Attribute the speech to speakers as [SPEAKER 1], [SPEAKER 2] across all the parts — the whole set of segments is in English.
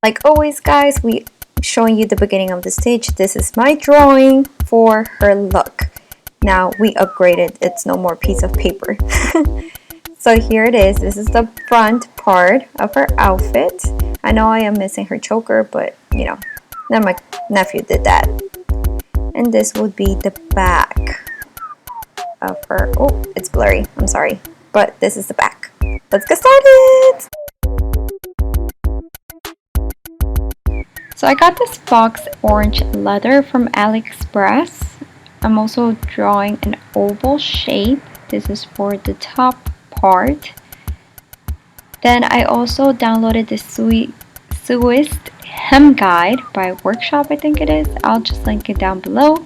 [SPEAKER 1] Like always, guys, we showing you the beginning of the stitch. This is my drawing for her look. Now we upgraded, it's no more piece of paper. So here it is. This is the front part of her outfit. I know I am missing her choker, but you know, then my nephew did that. And this would be the back of her. Oh, it's blurry, I'm sorry, but this is the back. Let's get started. So I got this box orange leather from AliExpress. I'm also drawing an oval shape. This is for the top part. Then I also downloaded the Swiss hem guide by Workshop, I think it is. I'll just link it down below.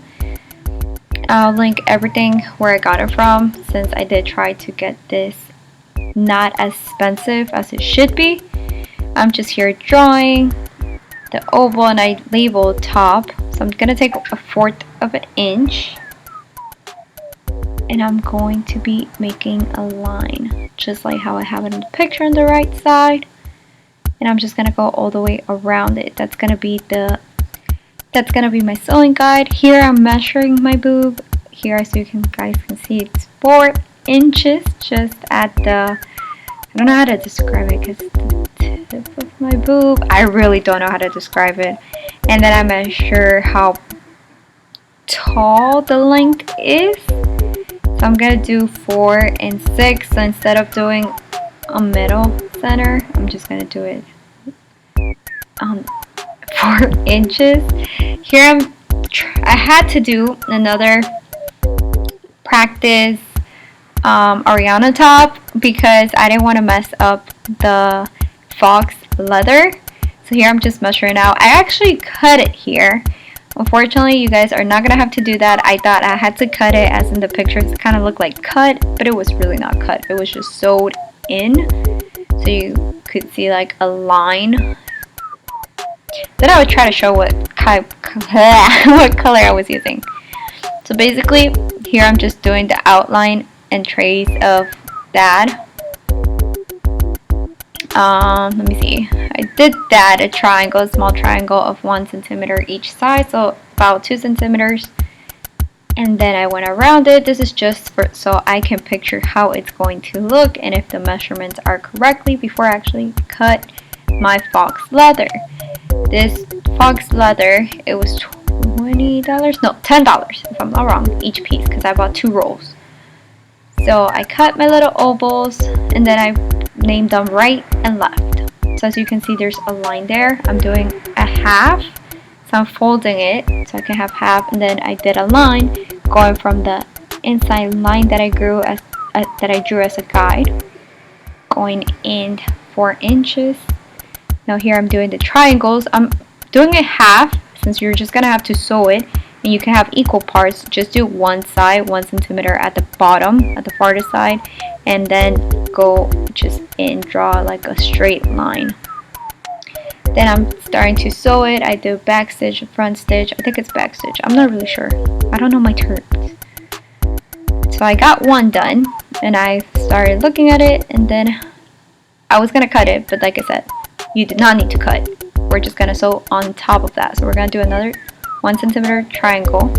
[SPEAKER 1] I'll link everything where I got it from, since I did try to get this not as expensive as it should be. I'm just here drawing the oval and I labeled top. So I'm gonna take 1/4 of an inch and I'm going to be making a line just like how I have it in the picture on the right side, and I'm just gonna go all the way around it. That's gonna be my sewing guide. Here I'm measuring my boob. Here, as you guys can see, it's 4 inches just at the, I don't know how to describe it because the tip of my boob. I really don't know how to describe it. And then I measure how tall the length is. So I'm gonna do 4 and 6. So instead of doing a middle center, I'm just gonna do it 4 inches. Here I had to do another practice Ariana top because I didn't want to mess up the fox leather. So here I'm just measuring out. I actually cut it here. Unfortunately, you guys are not gonna have to do that. I thought I had to cut it, as in the pictures it kind of looked like cut, but it was really not cut. It was just sewed in, so you could see like a line. Then I would try to show what what color I was using. So basically, here I'm just doing the outline and trace of that. Let me see. I did that, a triangle, a small triangle of 1 centimeter each side, so about 2 centimeters. And then I went around it. This is just so I can picture how it's going to look and if the measurements are correctly before I actually cut my fox leather. This fox leather, it was $20, no, $10 if I'm not wrong, each piece, because I bought 2 rolls. So I cut my little ovals and then I named them right and left. So as you can see, there's a line there. I'm doing a half, so I'm folding it so I can have half, and then I did a line going from the inside line that I drew as a guide, going in 4 inches. Now here I'm doing the triangles. I'm doing it half since you're just gonna have to sew it, and you can have equal parts. Just do one side, 1 centimeter at the bottom, at the farthest side, and then go just in, draw like a straight line. Then I'm starting to sew it. I do back stitch, front stitch. I think it's back stitch. I'm not really sure. I don't know my terms. So I got one done, and I started looking at it, and then I was gonna cut it, but like I said, you did not need to cut. We're just gonna sew on top of that. So we're gonna do another 1 centimeter triangle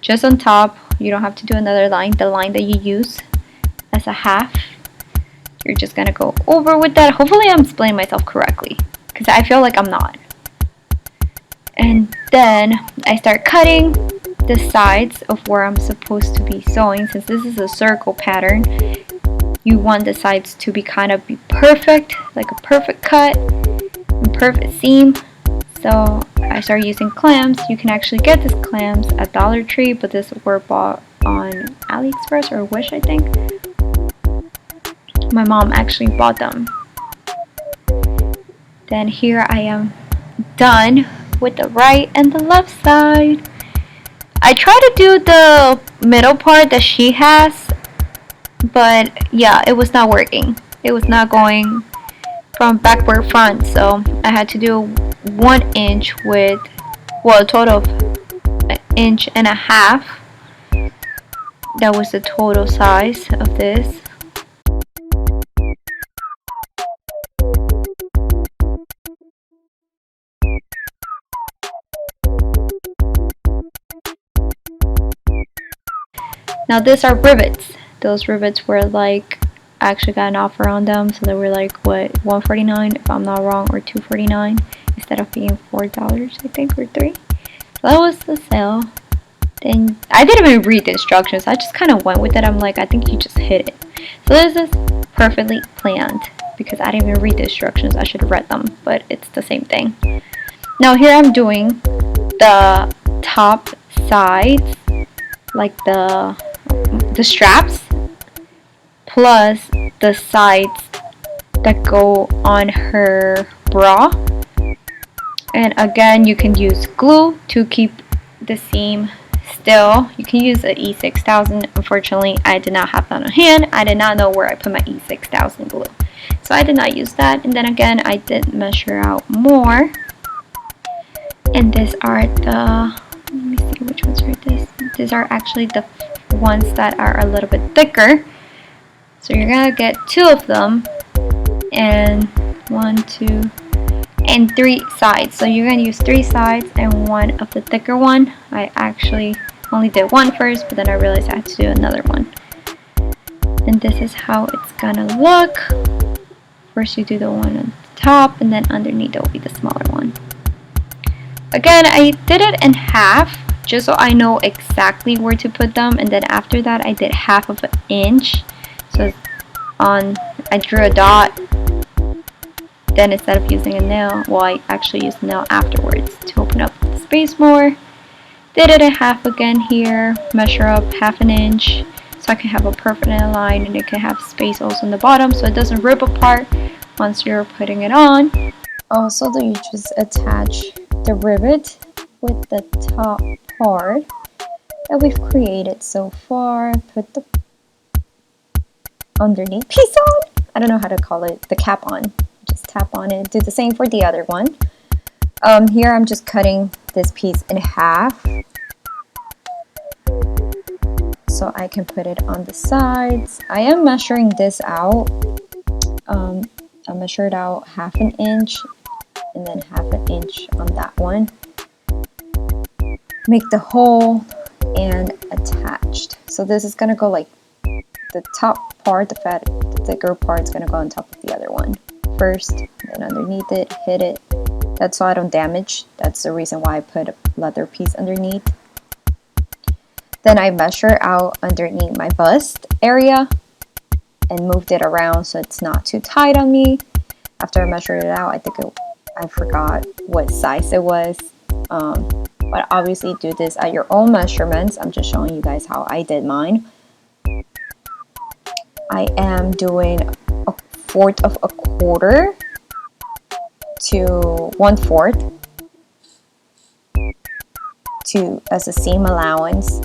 [SPEAKER 1] just on top. You don't have to do another line, the line that you use as a half. You're just gonna go over with that. Hopefully I'm explaining myself correctly, because I feel like I'm not. And then I start cutting the sides of where I'm supposed to be sewing. Since this is a circle pattern, you want the sides to be perfect, like a perfect cut and perfect seam. So I started using clamps. You can actually get these clamps at Dollar Tree, but this were bought on AliExpress or Wish, I think. My mom actually bought them. Then here I am done with the right and the left side. I tried to do the middle part that she has, but yeah, it was not working. It was not going from backward front, so I had to do 1 inch with, well, a total of 1.5 inches. That was the total size of this. Now these are rivets. Those rivets were like, I actually got an offer on them, so they were like, what, $149 if I'm not wrong, or $249 instead of being $4 I think, or $3. So that was the sale. Then I didn't even read the instructions. I just kind of went with it. I'm like, I think you just hit it. So this is perfectly planned because I didn't even read the instructions. I should have read them, but it's the same thing. Now here I'm doing the top sides, like the straps, plus the sides that go on her bra. And again, you can use glue to keep the seam still. You can use an E6000. Unfortunately, I did not have that on hand. I did not know where I put my E6000 glue, so I did not use that. And then again, I did measure out more. And these are the, let me see which ones are this. These are actually the ones that are a little bit thicker. So you're gonna get 2 of them, and 1, 2, and 3 sides. So you're gonna use 3 sides and 1 of the thicker one. I actually only did 1 first, but then I realized I had to do another one. And this is how it's gonna look. First you do the one on the top, and then underneath it will be the smaller one. Again, I did it in half just so I know exactly where to put them, and then after that I did half of an inch. So I drew a dot. Then instead of using a nail, well, I actually used a nail afterwards to open up the space more. Did it in half again here, measure up half an inch so I can have a perfect line, and it can have space also in the bottom so it doesn't rip apart once you're putting it on. Also, you just attach the rivet with the top part that we've created so far. Put the underneath piece on. I don't know how to call it, the cap on. Just tap on it. Do the same for the other one. Here I'm just cutting this piece in half so I can put it on the sides. I am measuring this out. I measured out half an inch and then half an inch on that one. Make the hole and attached. So this is gonna go like the top part, the thicker part is gonna go on top of the other one first, then underneath it, hit it. That's so I don't damage. That's the reason why I put a leather piece underneath. Then I measure out underneath my bust area and moved it around so it's not too tight on me. After I measured it out, I forgot what size it was. But obviously do this at your own measurements. I'm just showing you guys how I did mine. I am doing 1/4 of a quarter to 1/4 as a seam allowance.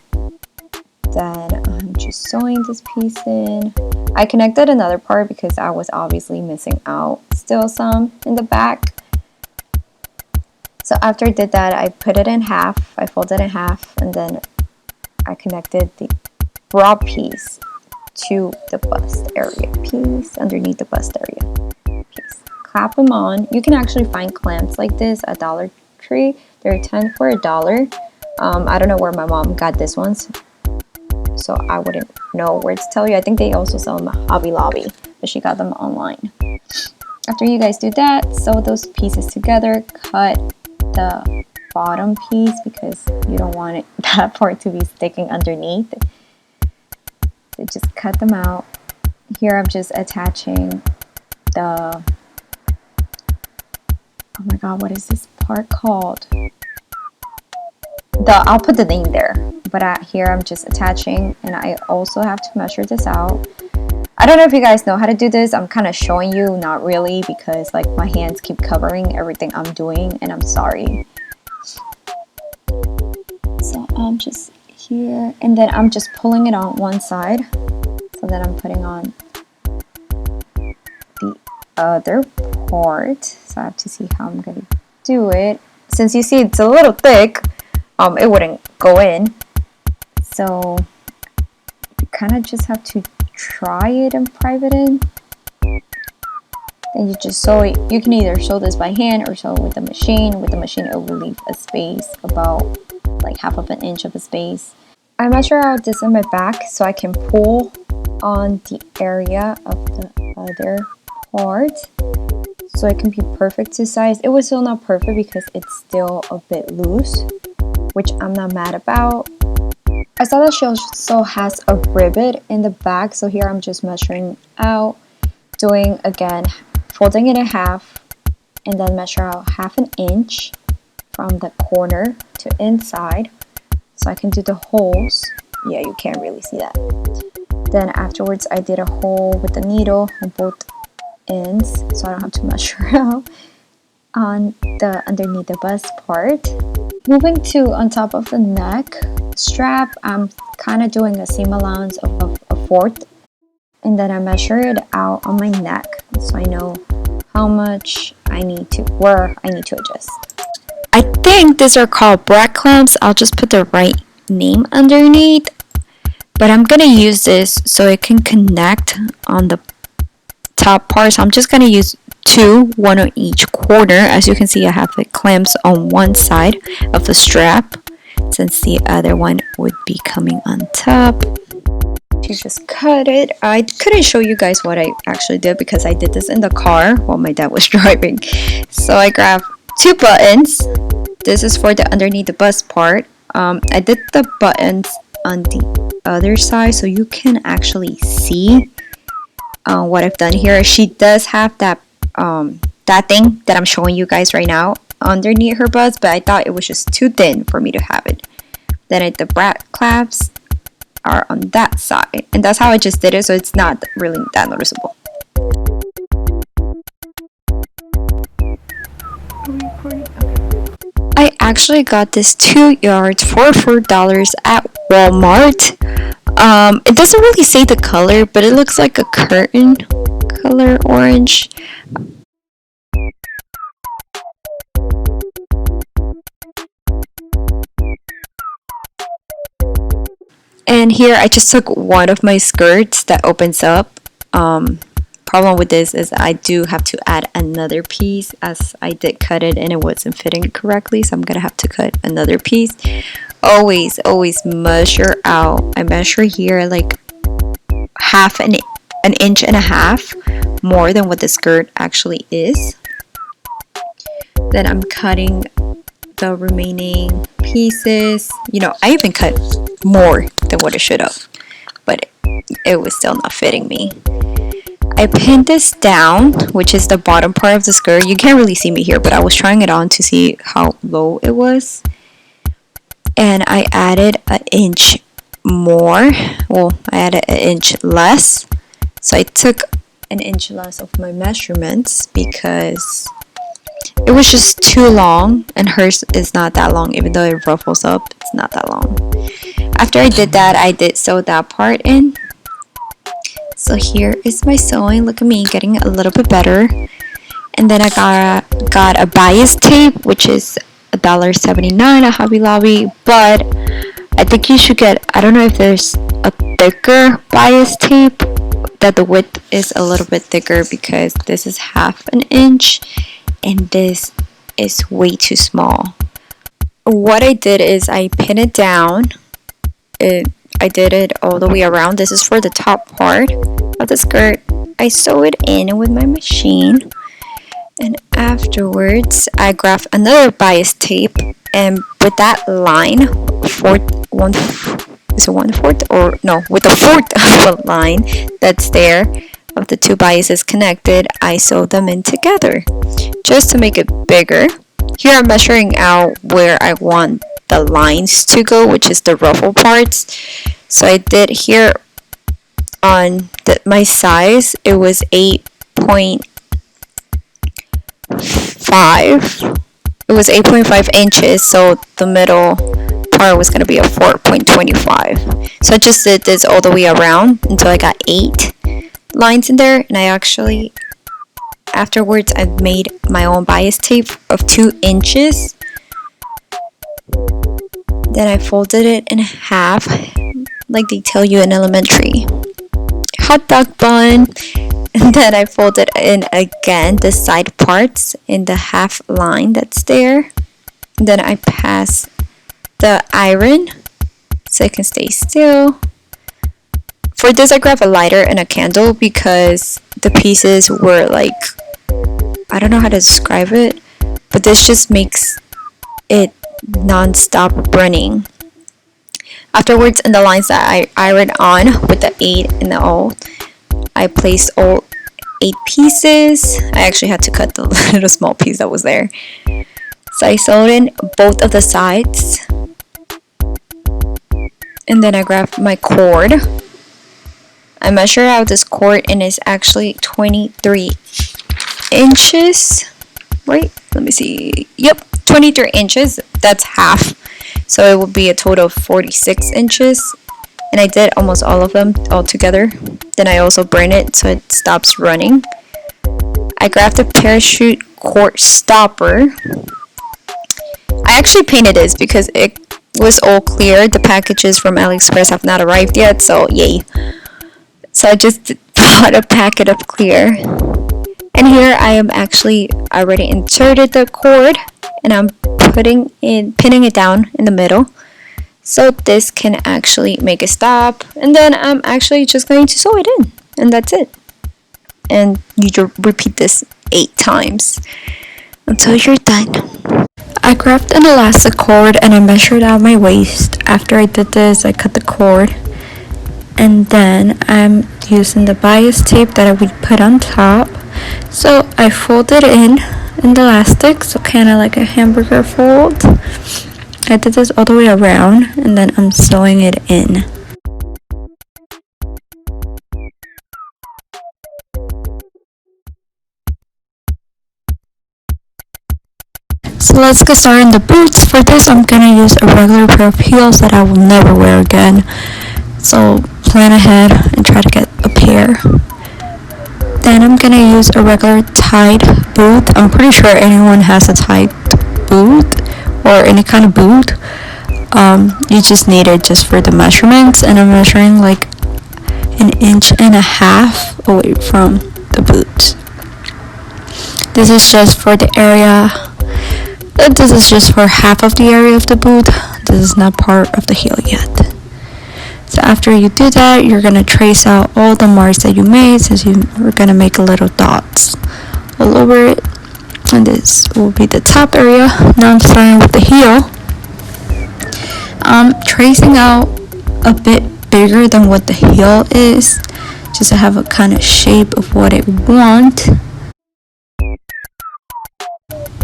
[SPEAKER 1] Then I'm just sewing this piece in. I connected another part because I was obviously missing out still some in the back. So after I did that, I put it in half. I folded it in half, and then I connected the bra piece to the bust area piece, underneath the bust area piece. Clap them on. You can actually find clamps like this at Dollar Tree. They're 10 for $1. I don't know where my mom got this ones, so I wouldn't know where to tell you. I think they also sell them at Hobby Lobby, but she got them online. After you guys do that, sew those pieces together. Cut the bottom piece because you don't want that part to be sticking underneath. So just cut them out. Here I'm just attaching the, oh my god, what is this part called? I'll put the name there, but here I'm just attaching, and I also have to measure this out. I don't know if you guys know how to do this. I'm kind of showing you, not really, because like my hands keep covering everything I'm doing, and I'm sorry. So I'm just here, and then I'm just pulling it on one side, so that I'm putting on the other part. So I have to see how I'm gonna do it. Since you see it's a little thick, it wouldn't go in. So you kind of just have to try it and private in. Then you just sew it. You can either sew this by hand or sew with the machine. With the machine, it will leave a space about like half of an inch of a space. I measure out this in my back so I can pull on the area of the other part so it can be perfect to size. It was still not perfect because it's still a bit loose, which I'm not mad about. I saw that she also has a rivet in the back, so here I'm just measuring out, doing again, folding it in half, and then measure out 1/2 inch from the corner to inside so I can do the holes. Yeah, you can't really see that. Then afterwards I did a hole with the needle on both ends so I don't have to measure out on the underneath the bust part. Moving to on top of the neck strap, I'm kind of doing a seam allowance of a 1/4, and then I measure it out on my neck so I know how much where I need to adjust. I think these are called brat clamps. I'll just put the right name underneath, but I'm gonna use this so it can connect on the top part. So I'm just gonna use 2, 1 on each corner. As you can see, I have the clamps on one side of the strap since the other one would be coming on top. You just cut it. I couldn't show you guys what I actually did because I did this in the car while my dad was driving. So I grabbed 2 buttons. This is for the underneath the bust part. I did the buttons on the other side so you can actually see what I've done here. She does have that thing that I'm showing you guys right now underneath her bust, but I thought it was just too thin for me to have it. Then the brat clamps are on that side, and that's how I just did it, so it's not really that noticeable. I actually got this 2 yards for $4 at Walmart. It doesn't really say the color, but it looks like a curtain color orange. And here I just took one of my skirts that opens up. Problem with this is I do have to add another piece as I did cut it and it wasn't fitting correctly, so I'm gonna have to cut another piece. Always measure out. I measure here like an inch and a half more than what the skirt actually is. Then I'm cutting the remaining pieces. You know, I even cut more than what I should have, but it was still not fitting me. I pinned this down, which is the bottom part of the skirt. You can't really see me here, but I was trying it on to see how low it was. And I added an inch more. Well, I added an inch less. So I took an inch less of my measurements because it was just too long, and hers is not that long. Even though it ruffles up, it's not that long. After I did that, I did sew that part in. So here is my sewing. Look at me getting a little bit better. And then I got a bias tape, which is $1.79 at Hobby Lobby. But I think you should get, I don't know if there's a thicker bias tape that the width is a little bit thicker, because this is 1/2 inch and this is way too small. What I did is I pinned it down. I did it all the way around. This is for the top part of the skirt. I sew it in with my machine, and afterwards I grabbed another bias tape, and with that line, with the fourth of the line that's there of the 2 biases connected, I sew them in together just to make it bigger. Here I'm measuring out where I want the lines to go, which is the ruffle parts. So I did here on my size, it was 8.5. It was 8.5 inches, so the middle part was going to be a 4.25. So I just did this all the way around until I got 8 lines in there, and I actually afterwards I made my own bias tape of 2 inches. Then I folded it in half like they tell you in elementary. Hot dog bun. And then I folded in again the side parts in the half line that's there. And then I pass the iron
[SPEAKER 2] so it can stay still. For this, I grabbed a lighter and a candle because the pieces were like, I don't know how to describe it, but this just makes it non-stop running. Afterwards, in the lines that I ironed on with the 8 and the O, I placed all 8 pieces. I actually had to cut the little small piece that was there. So I sewed in both of the sides. And then I grabbed my cord. I measured out this cord and it's actually 23 inches. Wait, let me see. Yep, 23 inches. That's half. So it would be a total of 46 inches. And I did almost all of them all together. Then I also burned it so it stops running. I grabbed a parachute cord stopper. I actually painted this because it was all clear. The packages from AliExpress have not arrived yet, so yay. So I just bought a packet of clear. And here I am actually already inserted the cord and I'm pinning it down in the middle. So this can actually make it stop. And then I'm actually just going to sew it in. And that's it. And you repeat this 8 times until you're done. I grabbed an elastic cord and I measured out my waist. After I did this, I cut the cord. And then I'm using the bias tape that I would put on top. So I folded in the elastic, so kind of like a hamburger fold. I did this all the way around and then I'm sewing it in. So let's get started on the boots. For this, I'm gonna use a regular pair of heels that I will never wear again. So plan ahead and try to get a pair. Then I'm gonna use a regular tied boot. I'm pretty sure anyone has a tied boot or any kind of boot. You just need it just for the measurements, and I'm measuring like 1.5 inches away from the boot. This is just for the area. This is just for half of the area of the boot. This is not part of the heel yet. So after you do that, you're going to trace out all the marks that you made, since you're going to make little dots all over it. And this will be the top area. Now I'm starting with the heel. I'm tracing out a bit bigger than what the heel is, just to have a kind of shape of what I want.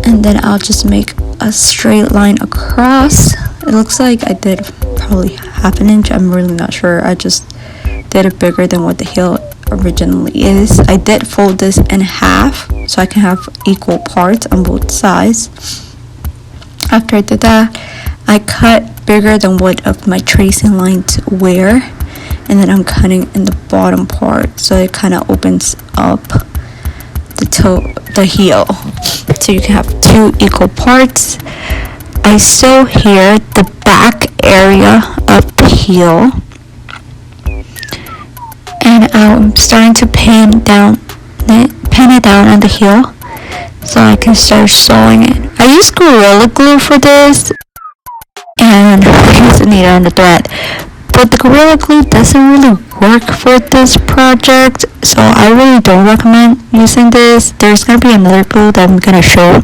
[SPEAKER 2] And then I'll just make a straight line across. It looks like I did probably 1/2 inch. I'm really not sure. I just did it bigger than what the heel originally is. I did fold this in half so I can have equal parts on both sides. After I did that, I cut bigger than what of my tracing lines were, and then I'm cutting in the bottom part so it kind of opens up the heel, so you can have 2 equal parts. I sew here the back area of the heel, and I'm starting to pin it down on the heel so I can start sewing it. I use Gorilla Glue for this, and I use a needle and a thread, but the Gorilla Glue doesn't really work for this project, so I really don't recommend using this. There's going to be another glue that I'm going to show,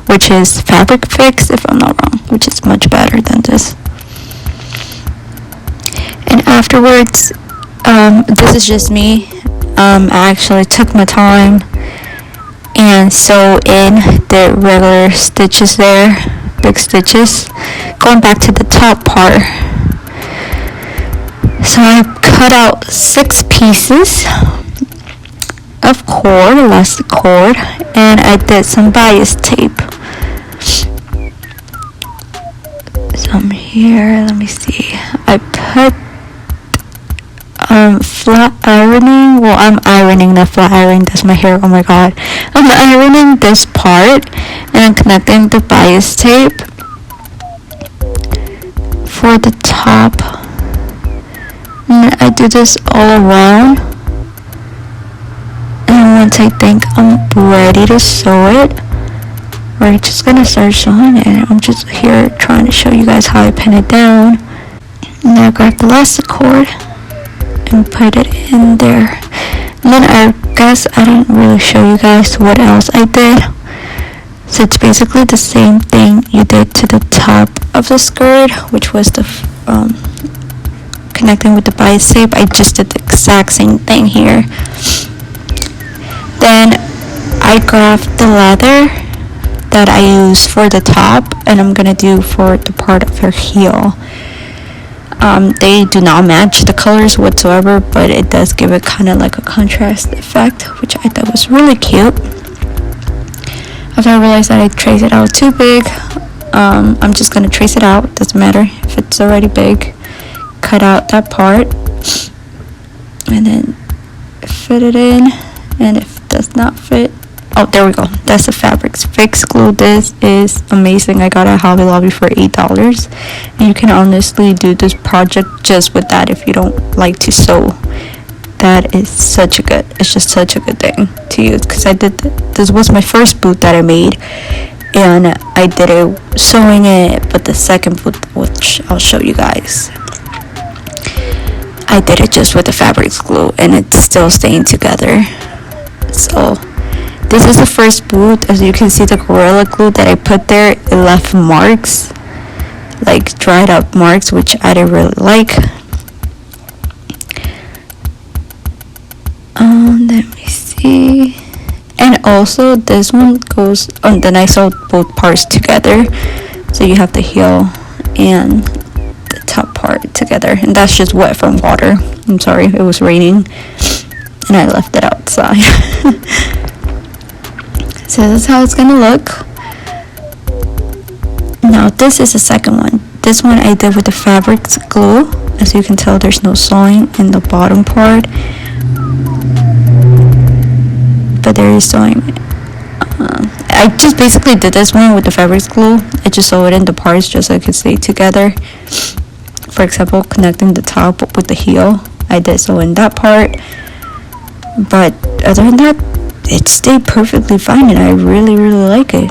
[SPEAKER 2] which is Fabric Fix, if I'm not wrong, which is much better than this. And afterwards, this is just me. I actually took my time and sewed in the regular stitches there, big stitches, going back to the top part. So I cut out 6 pieces of cord, elastic cord, and I did some bias tape. Some here, let me see. I put flat ironing. Well, I'm ironing, not flat ironing. That's my hair. Oh my god. I'm ironing this part and I'm connecting the bias tape for the top. And I do this all around. And once I think I'm ready to sew it, we're just gonna start sewing it. I'm just here trying to show you guys how I pin it down. And I grabbed the elastic cord and put it in there. And then I guess I didn't really show you guys what else I did. So it's basically the same thing you did to the top of the skirt, which was the connecting with the bicep. I just did the exact same thing here. Then I grabbed the leather that I use for the top, and I'm gonna do for the part of her heel. They do not match the colors whatsoever, but it does give it kind of like a contrast effect, which I thought was really cute. After I realized that I traced it out too big, I'm just gonna trace it out. Doesn't matter if it's already big. Cut out that part and then fit it in, and if it does not fit, oh, there we go, that's the fabric fix glue. This is amazing. I got it at Hobby Lobby for $8, and you can honestly do this project just with that if you don't like to sew. That is it's just such a good thing to use, because I did this was my first boot that I made, and I did it sewing it, but the second boot, which I'll show you guys, I did it just with the fabric glue, and it's still staying together. So this is the first boot. As you can see, the Gorilla Glue that I put there, it left marks, like dried up marks, which I didn't really like. Let me see. And also this one goes on. Then I sewed both parts together, so you have the heel and the top part together, and that's just wet from water. I'm sorry, it was raining and I left it outside. So that's how it's gonna look. Now this is the second one. This one I did with the fabric glue. As you can tell, there's no sewing in the bottom part, but there is sewing. I just basically did this one with the fabric glue. I just sewed it in the parts just so it could stay together. For example, connecting the top with the heel, I did sew in that part, but other than that, it stayed perfectly fine, and I really like it.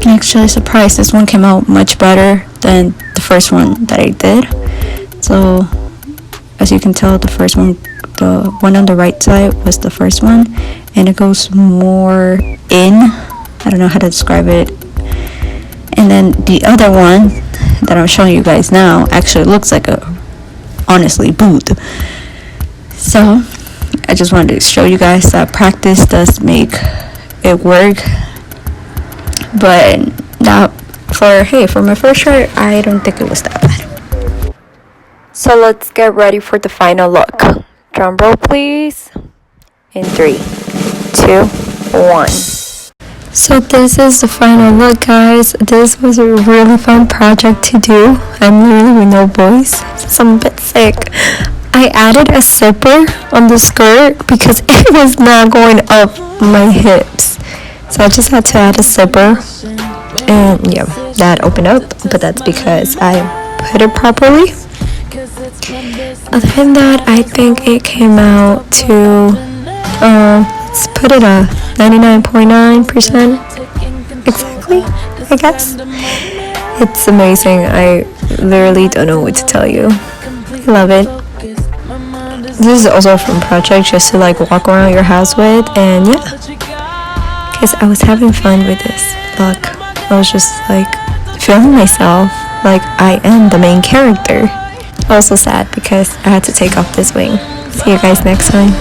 [SPEAKER 2] I'm actually surprised this one came out much better than the first one that I did. So as you can tell, the first one, the one on the right side was the first one, and it goes more in. I don't know how to describe it. And then the other one that I'm showing you guys now actually looks like a, honestly, boot. So I just wanted to show you guys that practice does make it work. But now for my first try, I don't think it was that bad. So let's get ready for the final look. Drum roll please. In 3, 2, 1. So this is the final look, guys. This was a really fun project to do. I'm literally with no voice, so I'm a bit sick. I added a zipper on the skirt because it was not going up my hips. So I just had to add a zipper, and yeah, that opened up, but that's because I put it properly. Other than that, I think it came out to, let's put it at 99.9% exactly, I guess. It's amazing. I literally don't know what to tell you. I love it. This is also a fun project just to like walk around your house with, and yeah, because I was having fun with this look. I was just like feeling myself like I am the main character. Also sad because I had to take off this wing. See you guys next time.